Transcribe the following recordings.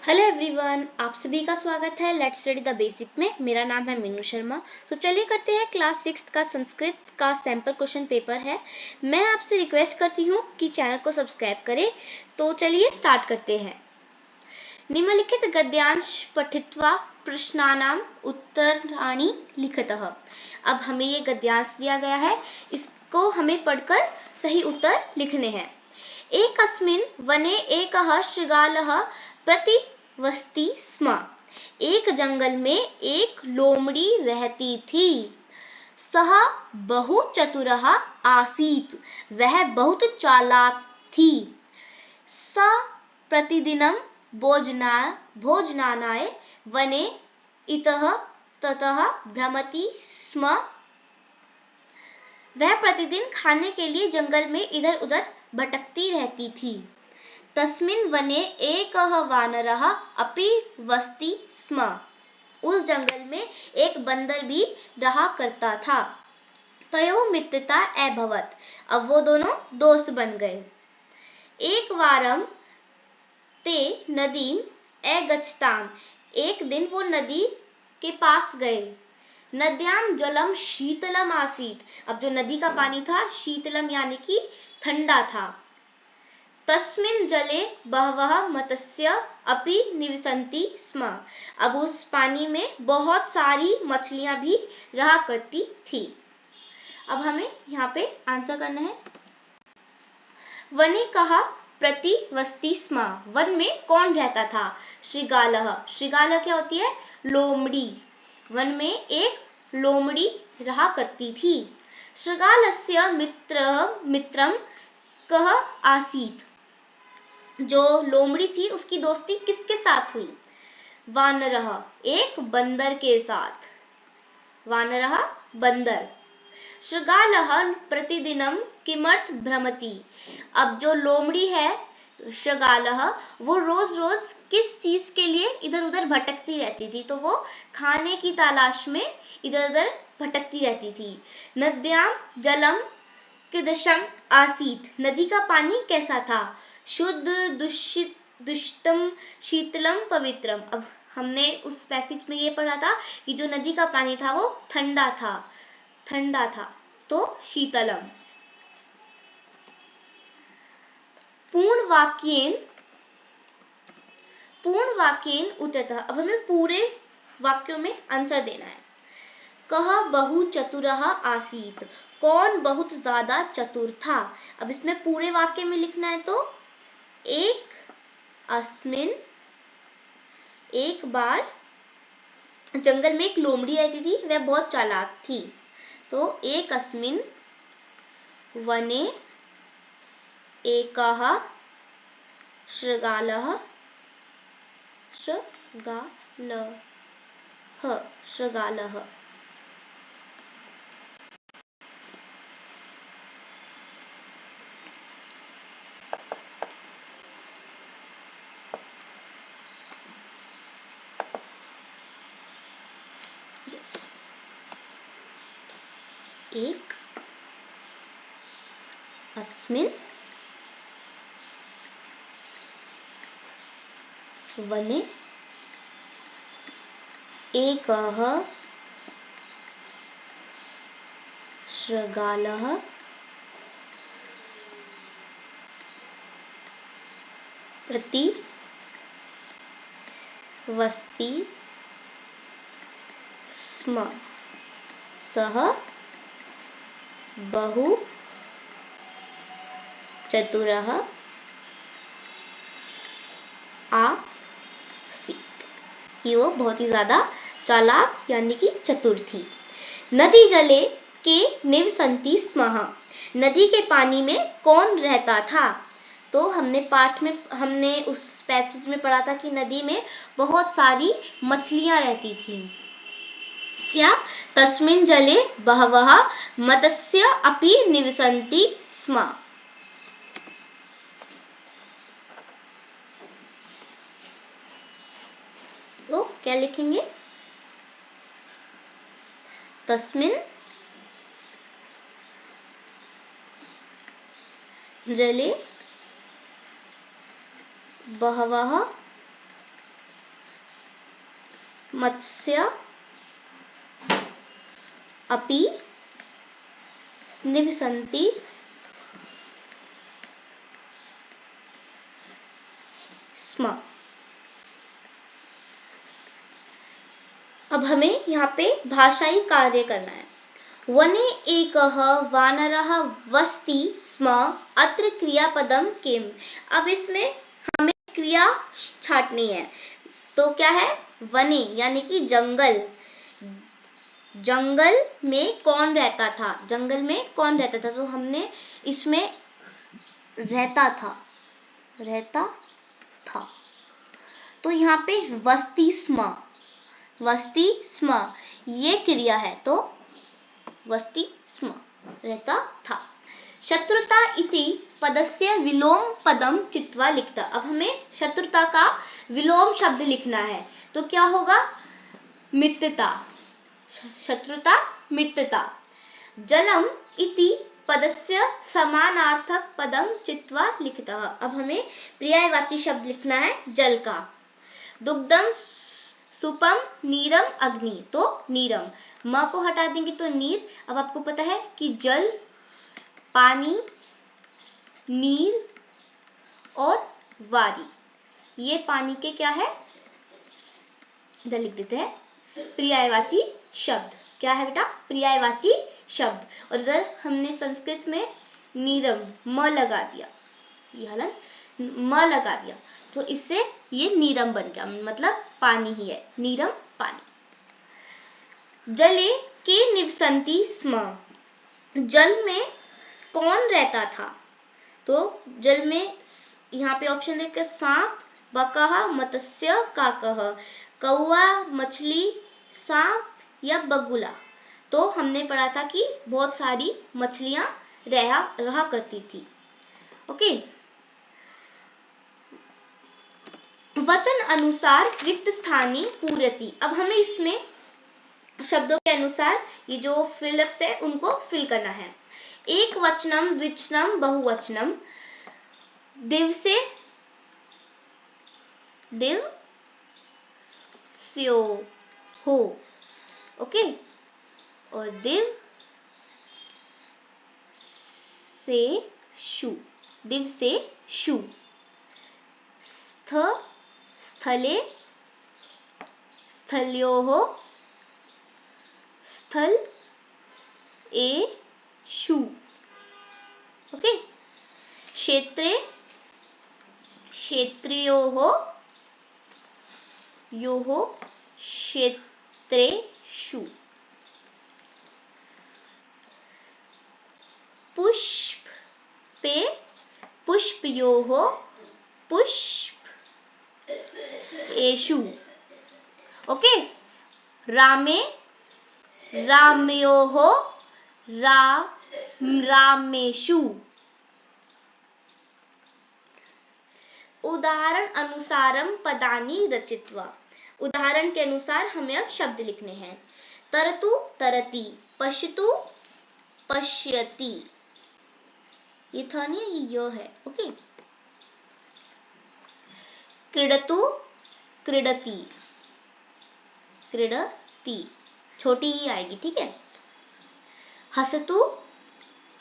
Hello everyone, आप सभी का स्वागत है लेट्स स्टडी द बेसिक में। मेरा नाम है मीनू शर्मा। तो चलिए करते हैं क्लास 6 का संस्कृत का सैंपल क्वेश्चन पेपर है। मैं आपसे रिक्वेस्ट करती हूँ कि चैनल को सब्सक्राइब करें। तो चलिए स्टार्ट करते हैं। निम्नलिखित गद्यांश पठित्वा प्रश्नानाम उत्तराणि लिखतः। अब हमें ये गद्यांश दिया गया है, इसको हमें पढ़कर सही उत्तर लिखने हैं। एकस्मिन् वने एकः शृगालः प्रतिवसति स्म। एक जंगल में एक लोमड़ी रहती थी। सः बहु चतुरः आसीत्। वह बहुत चालाक थी। स प्रतिदिनं भोजनाय वने इतः ततः भ्रमति स्म। वह प्रतिदिन खाने के लिए जंगल में इधर उधर भटकती रहती थी। तस्मिन् वने एकः वानरः अपि वसति स्म। उस जंगल में एक बंदर भी रहा करता था। तयोः मित्रता अभवत्। अब वो दोनों दोस्त बन गए। एक वारं ते नदीं अगच्छताम्। एक दिन वो नदी के पास गए। नद्यां जलम शीतलम आसीत्। अब जो नदी का पानी था शीतलम यानी कि ठंडा था। तस्मिन् जले बहवः मत्स्य अपि निवसन्ति स्म। अब उस पानी में बहुत सारी मछलियां भी रहा करती थी। अब हमें यहाँ पे आंसर करना है। वने कहा प्रतिवसति स्म। वन में कौन रहता था? शृगालः। शृगालः क्या होती है? लोमड़ी। वन में एक लोमड़ी रहा करती थी। शृगालस्य मित्रं कः आसीत्। जो लोमड़ी थी उसकी दोस्ती किसके साथ हुई? वानरः, एक बंदर के साथ। वानरः बंदर। शृगालः प्रतिदिनं किमर्थ भ्रमति। अब जो लोमड़ी है शृगालः, वो रोज रोज किस चीज के लिए इधर उधर भटकती रहती थी? तो वो खाने की तलाश में इधर उधर भटकती रहती थी। नद्यां जलम कीदृशम् आसीत्। नदी का पानी कैसा था? शुद्ध, दूषितम, शीतलम, पवित्रम। अब हमने उस पैसेज में ये पढ़ा था कि जो नदी का पानी था वो ठंडा था, तो शीतलम। पूर्ण वाक्येन उत्तरतः। अब हमें पूरे वाक्यों में आंसर देना है। कः बहु चतुरः आसीत्। कौन बहुत ज्यादा चतुर था? अब इसमें पूरे वाक्य में लिखना है। तो एक बार जंगल में एक लोमड़ी रहती थी, वह बहुत चालाक थी। तो एकस्मिन् वने एकः शृगालः एक अस्मिन् वने एकः शृगालः प्रतिवसति स्म। सः बहु चतुरः आसीत्। कि वो बहुत ही ज्यादा चालाक यानी कि चतुर थी। नदी जले के निवसन्ति स्म। नदी के पानी में कौन रहता था? तो हमने उस पैसेज में पढ़ा था कि नदी में बहुत सारी मछलियां रहती थी। क्या? तस्मिन् जले बहवः मत्स्य अपि निवसन्ति स्म। तो क्या लिखेंगे? तस्मिन् जले बहवः मत्स्य अपि निवसन्ति स्म। अब हमें यहाँ पे भाषाई कार्य करना है। वने एकः वानरः वसति स्म अत्र क्रियापदम किम। अब इसमें हमें क्रिया छाटनी है। तो क्या है? वने यानी कि जंगल। जंगल में कौन रहता था? जंगल में कौन रहता था? तो हमने इसमें रहता था, रहता था। तो यहाँ पे वसति स्म, वसति स्म ये क्रिया है, तो वसति स्म रहता था। शत्रुता इति पदस्य विलोम पदम चित्वा लिखता। अब हमें शत्रुता का विलोम शब्द लिखना है, तो क्या होगा? मित्रता। शत्रुता मित्रता। जलम इति पदस्य समानार्थक पदम चित्वा लिखता। अब हमें पर्यायवाची शब्द लिखना है जल का। दुग्धम सुपम नीरम अग्नि, तो नीरम, म को हटा देंगे तो नीर। अब आपको पता है कि जल, पानी, नीर और वारी, ये पानी के क्या है? इधर लिख देते हैं पर्यायवाची शब्द। क्या है बेटा? पर्यायवाची शब्द। और इधर हमने संस्कृत में नीरम म लगा दिया, ये हलन म लगा दिया, तो इससे ये नीरम बन गया, मतलब पानी ही है, नीरम पानी। जले के निवसन्ति स्म, जल में कौन रहता था? तो जल में यहाँ पे ऑप्शन देखकर सांप, बकाहा, मत्स्य, काकह, कौआ, मछली, सांप या बगुला। तो हमने पढ़ा था कि बहुत सारी मछलियां रहा करती थी। ओके। वचन अनुसार रिक्त स्थानी पूर्यति। अब हमें इसमें शब्दों के अनुसार ये जो फिलअप्स है उनको फिल करना है। एक वचनम, द्विवचनम, बहुवचनम, दिवसे, दिव स्यो हो, ओके, और दिव से शु, दिव से शु, स्थ स्थले, स्थल्योः, स्थल ए शु, ओके। क्षेत्रे, क्षेत्र्योः, योः क्षेत्रेषु। पुष्पे, पुष्पयोः पुष्पेषु, ओके। रामे, रामयोः रामेषु। उदाहरण अनुसारम पदानि रचित्वा। उदाहरण के अनुसार हमें अब शब्द लिखने हैं। तरतु, तरति, पश्यतु, पश्यति, ये था नहीं, ये यो है, ओके। क्रीडतु, क्रीडति, क्रीडति, छोटी ही आएगी, ठीक है। हसतु,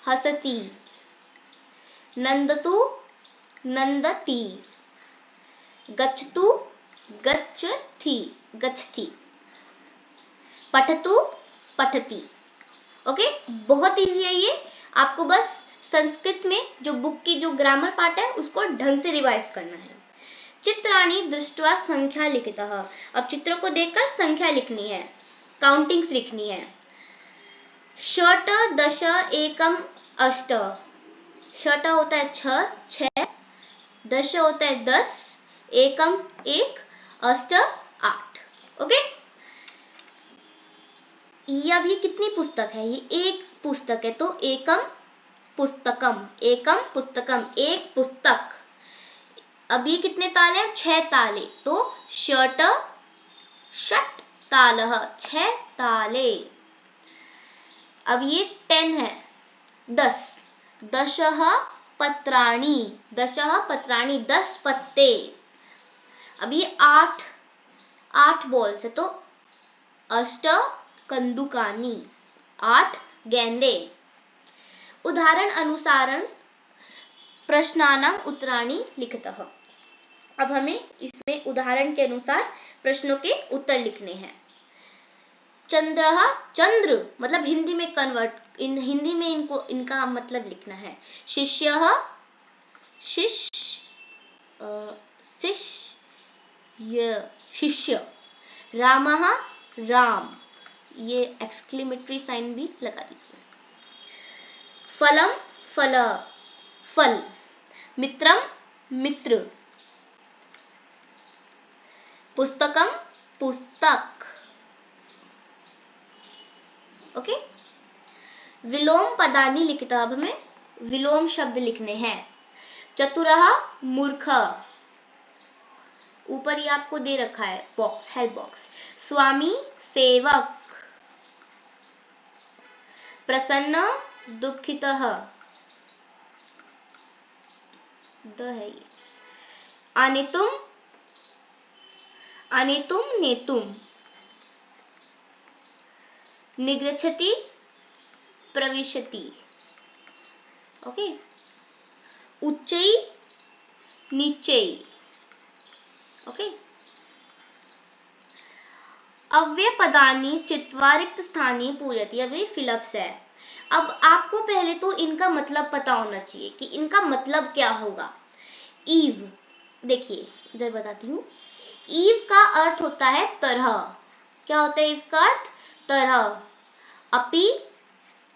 हसति, नंदतु, नंदति, गच्छतु, गच्छति, गच्छति, पठतु, पठति, ओके। बहुत इजी है ये। आपको बस संस्कृत में जो बुक की जो ग्रामर पार्ट है उसको ढंग से रिवाइज करना है। चित्राणि दृष्ट्वा संख्या लिखितः। अब चित्रों को देखकर संख्या लिखनी है, काउंटिंग्स लिखनी है। षट्, दश, एकम, अष्ट। षट् होता है 6, 6, दश होता है 10, एकम 1, अष्ट 8, ओके। ये अभी कितनी पुस्तक है? ये एक पुस्तक है, तो एकम पुस्तकम, एकम पुस्तकम, एक पुस्तक। अब ये कितने ताले हैं? 6 ताले, तो षट् षट् तालः, 6 ताले। अब ये 10 है, 10, दशः पत्राणि, दशः पत्राणि, 10 पत्ते। अब ये 8 बॉल्स है, तो अष्ट कंदुकानि, 8 गेंदे। उदाहरण अनुसारं प्रश्नानां उत्तराणि लिखतः। अब हमें इसमें उदाहरण के अनुसार प्रश्नों के उत्तर लिखने हैं। चंद्रः, चंद्र मतलब हिंदी में कन्वर्ट, हिंदी में इनका मतलब लिखना है। शिष्यः, शिष्य। रामः, राम, ये एक्सक्लेमेटरी साइन भी लगा दीजिए। फलम, फल, फल। मित्रम, मित्र। पुस्तकम, पुस्तक। ओके। विलोम पदानि लिखितः। अब हमें विलोम शब्द लिखने हैं। चतुरः, मूर्ख, ऊपर ही आपको दे रखा है बॉक्स, हेल्प बॉक्स। स्वामी, सेवक। प्रसन्न, दुखितः, द है ये। आनेतुम, आनेतुम, नेतुम। निगृच्छति, प्रविशति। ओके। उच्चै, नीचै। ओके। अव्ययपदानि चित्वा रिक्त स्थाने पूरयति। अब ये फिलअप्स है। अब आपको पहले तो इनका मतलब पता होना चाहिए कि इनका मतलब क्या होगा। ईव, देखिए इधर बताती हूँ। ईव का अर्थ होता है तरह। क्या होता है ईव का अर्थ? तरह। अपि,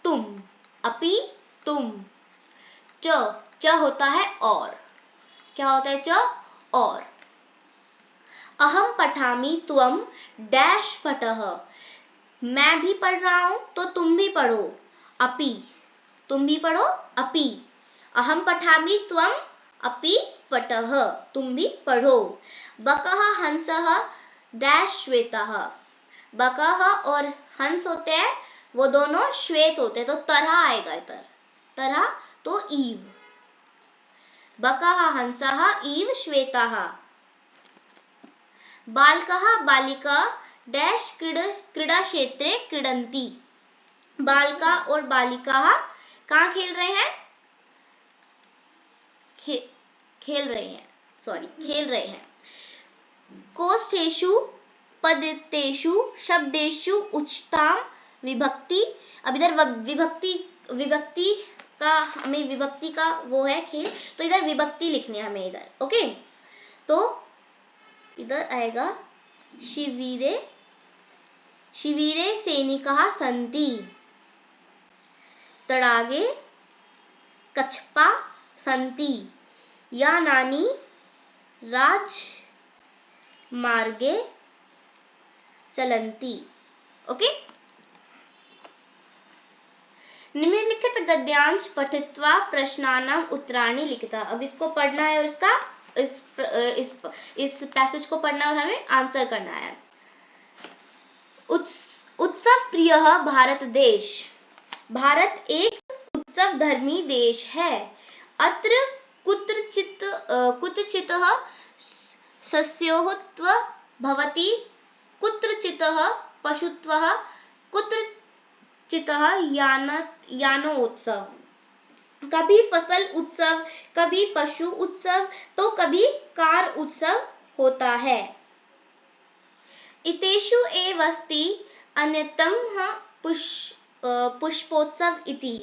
तुम, अपि, तुम। च होता है और। क्या होता है च? और। अहम पठामि, त्वम डैश पठः। मैं भी पढ़ रहा हूं तो तुम भी पढ़ो। अपि, तुम भी पढ़ो। अपि। अहम पठामि, त्वम अपि पठः, तुम भी पढ़ो। बकः, हंसः डैश श्वेतः। बकः और हंस होते हैं, वो दोनों श्वेत होते हैं, तो तरह आएगा इधर। तरह तो ईव। बकः हंसः ईव श्वेतः। बालकः बालिका डैश क्रीड़ा क्षेत्रे क्रीडन्ति। बालिका और बालिका कहाँ खेल रहे हैं? खेल रहे हैं। कोष्ठेषु पदितेषु शब्देषु उच्चताम विभक्ति। अब इधर विभक्ति का हमें विभक्ति का वो है खेल, तो इधर विभक्ति लिखनी है हमें इधर। ओके, तो इधर आएगा शिविरे, शिविरे सैनिकाः सन्ति। तडागे कच्छपा सन्ति। यानानि राजमार्गे चलन्ति। ओके। निम्नलिखित गद्यांश पठित्वा प्रश्नानां उत्तराणि लिखितः। अब इसको पढ़ना है और इसका इस पैसेज को पढ़ना और हमें आंसर करना है। उत्सव प्रियः भारत देश। भारत एक उत्सव धर्मी देश है। अत्र कुत्रचित् सस्योत्सवः भवति, कुत्रचित् पशुत्वः, कुत्रचित् यानोत्सव। कभी फसल उत्सव, कभी पशु उत्सव, तो कभी कार उत्सव होता है। इतेषु एवस्ति अन्यतमः पुष्पोत्सव इति।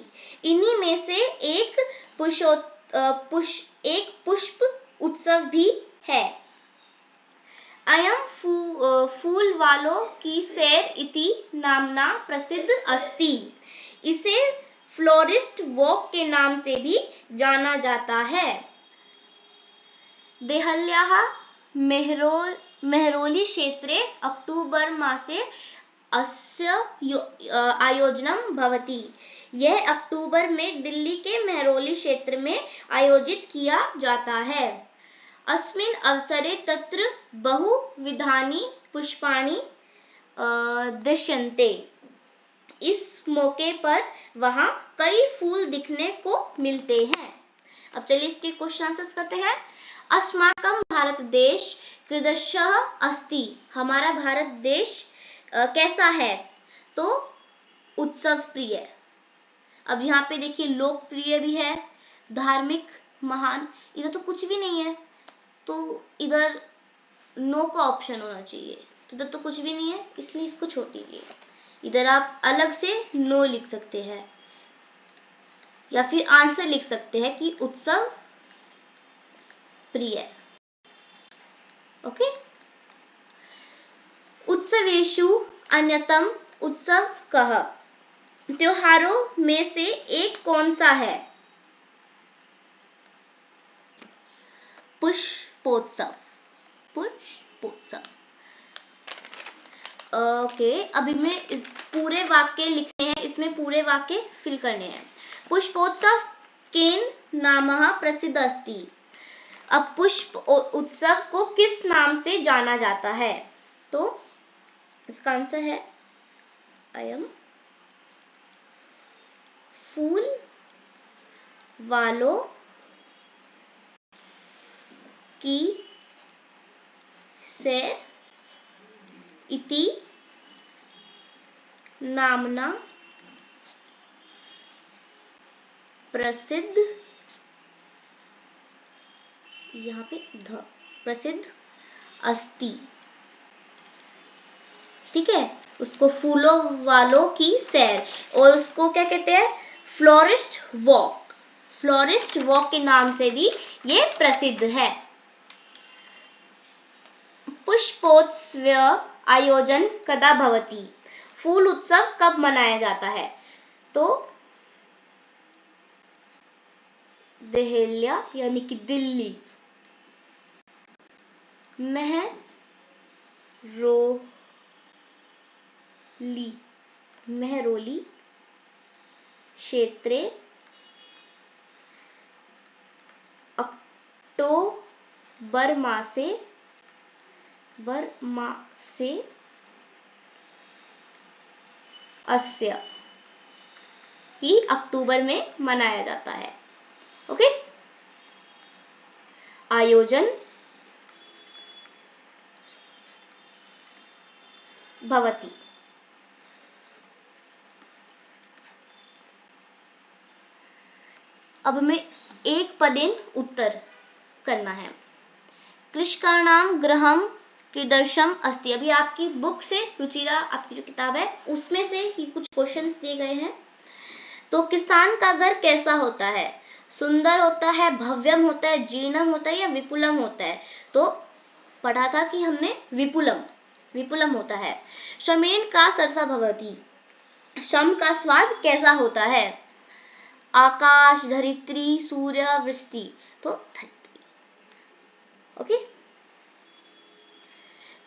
इन्हीं में से एक पुष्प उत्सव भी है। अयं फूल वालों की सैर इति नामना प्रसिद्ध अस्ति। इसे फ्लोरिस्ट वॉक के नाम से भी जाना जाता है। देहल्याः मेहरोली क्षेत्रे अक्टूबर मासे अस्य आयोजनं भवति। यह अक्टूबर में दिल्ली के मेहरौली क्षेत्र में आयोजित किया जाता है। अस्मिन् अवसरे तत्र बहुविधानि पुष्पाणि दृश्यन्ते। इस मौके पर वहां कई फूल दिखने को मिलते हैं। अब चलिए इसके क्वेश्चन आंसर्स करते हैं। अस्माकं भारत देश कीदृशः अस्ति। हमारा भारत देश कैसा है? तो उत्सव प्रिय। अब यहाँ पे देखिए लोकप्रिय भी है, धार्मिक, महान, इधर तो कुछ भी नहीं है, तो इधर नो का ऑप्शन होना चाहिए, तो इधर तो कुछ भी नहीं है, इसलिए इसको छोड़ दीजिए। इधर आप अलग से नो लिख सकते हैं या फिर आंसर लिख सकते हैं कि उत्सव प्रिय। ओके। उत्सवेषु अन्यतम उत्सव कः? त्योहारों में से एक कौन सा है? पुष्पोत्सव। पुष्पोत्सव। ओके, अभी मैं पूरे वाक्य लिखने हैं, इसमें पूरे वाक्य फिल करने हैं। पुष्पोत्सव केन नामः प्रसिद्ध अस्ति? अब पुष्प उत्सव को किस नाम से जाना जाता है? तो इसका आंसर है अयम फूल वालों की सैर इति नामना प्रसिद्ध, यहाँ पे ध, प्रसिद्ध अस्ति। ठीक है, उसको फूलों वालों की सैर, और उसको क्या कहते हैं? Florist walk. फ्लोरिस्ट वॉक के नाम से भी ये प्रसिद्ध है। पुष्पोत्सव आयोजन कदा भवति? फूल उत्सव कब मनाया जाता है? तो देहल्या यानी कि दिल्ली, मेहरोली क्षेत्रे अक्टोबर मासे अस्य, कि अक्टूबर में मनाया जाता है। ओके। आयोजन भवति। अब में एक पदेन उत्तर करना है। कृषकाणाम गृहम कीदृशम अस्ति? अभी आपकी बुक से, रुचिरा आपकी जो किताब है उसमें से ही कुछ क्वेश्चंस दिए गए हैं। तो किसान का घर कैसा होता है? सुंदर होता है, भव्यम होता है, जीर्णम होता है या विपुलम होता है? तो पढ़ा था कि हमने विपुलम होता है। शमेन का सरसा भवति? शम का स्वाद कैसा होता है? आकाश, धरित्री, सूर्य, वृष्टि, तो धरित्री। ओके,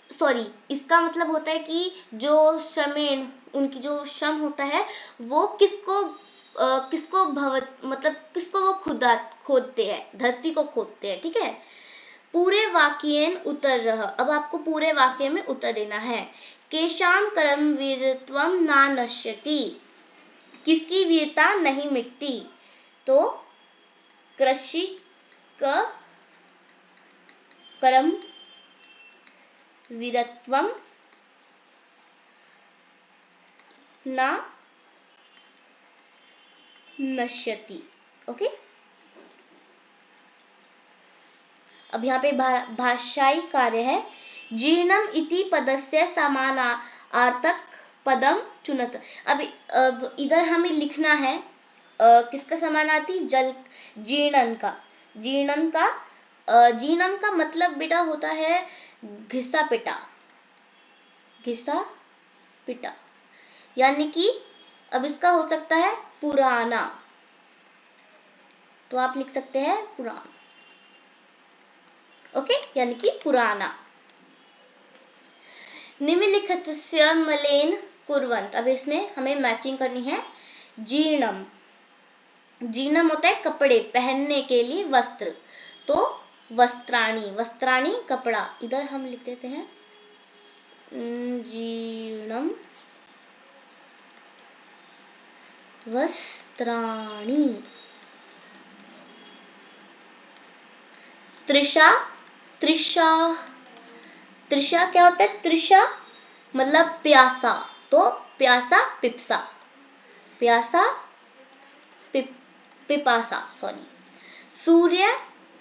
सॉरी, इसका मतलब होता है कि जो शमेन, उनकी जो शम होता है वो किसको मतलब किसको वो खोदते हैं? धरती को खोदते हैं। ठीक है। पूरे वाक्येन उत्तर रह। अब आपको पूरे वाक्य में उत्तर देना है। केशाम कर्म वीरत्वम ना नश्यति? किसकी वीरता नहीं मिटती? तो कृषि का कर्म वीरत्वम ना नश्यति। ओके। अब यहाँ पे भाषाई कार्य है। जीर्णम इति पदस्य समानार्थक पदम चुनत। अब इधर हमें लिखना है किसका समानार्थी? जल, जीर्णन का। जीर्णम का मतलब बेटा होता है घिसा पिटा, यानी कि अब इसका हो सकता है पुराना, तो आप लिख सकते हैं पुराना। ओके, यानी कि पुराना। निम्नलिखितस्य मलेन कुर्वन्त। अब इसमें हमें मैचिंग करनी है। जीर्णम होता है कपड़े, पहनने के लिए वस्त्र, तो वस्त्राणी कपड़ा। इधर हम लिख देते हैं जीर्णम वस्त्राणी। तृषा क्या होता है? तृषा मतलब प्यासा, तो प्यासा पिपसा, प्यासा पिपासा सॉरी। सूर्य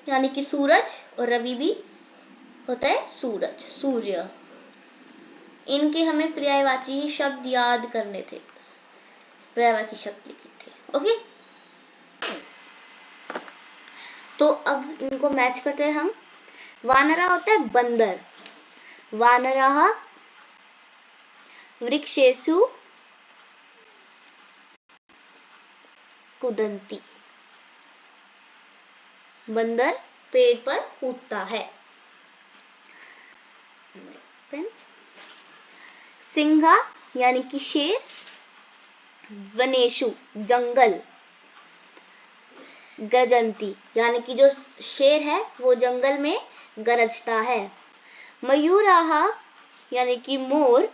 यानी कि सूरज, और रवि भी होता है सूरज, सूर्य। इनके हमें पर्यायवाची शब्द याद करने थे, पर्यायवाची शब्द लिखे थे। ओके, तो अब इनको मैच करते हैं हम। वानरा होता है बंदर, वानरः वृक्षेषु कूदन्ति, बंदर पेड़ पर कूदता है। सिंह यानी कि शेर, वनेषु जंगल, गरजन्ति यानी कि जो शेर है वो जंगल में गरजता है। मयूरः यानी कि मोर,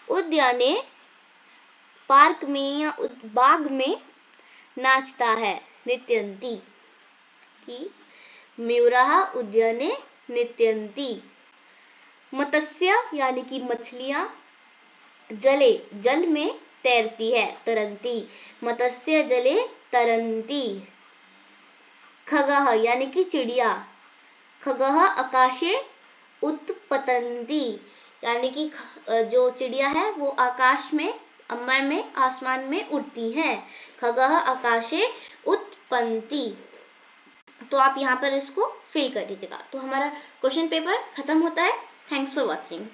उद्याने पार्क में या बाग में नाचता है, नृत्यन्ति, कि मयूरः उद्याने नृत्यन्ति। मत्स्य यानी कि मछलियां जले, जल में तैरती है, तरंती, मत्स्य जले तरंती। खगः यानी कि चिड़िया, खगः आकाशे उत्पतन्ति यानी कि जो चिड़िया है वो आकाश में, अंबर में, आसमान में उड़ती हैं। खगः आकाशे उत्पन्ति। तो आप यहाँ पर इसको फिल कर दीजिएगा। तो हमारा क्वेश्चन पेपर खत्म होता है। Thanks for watching.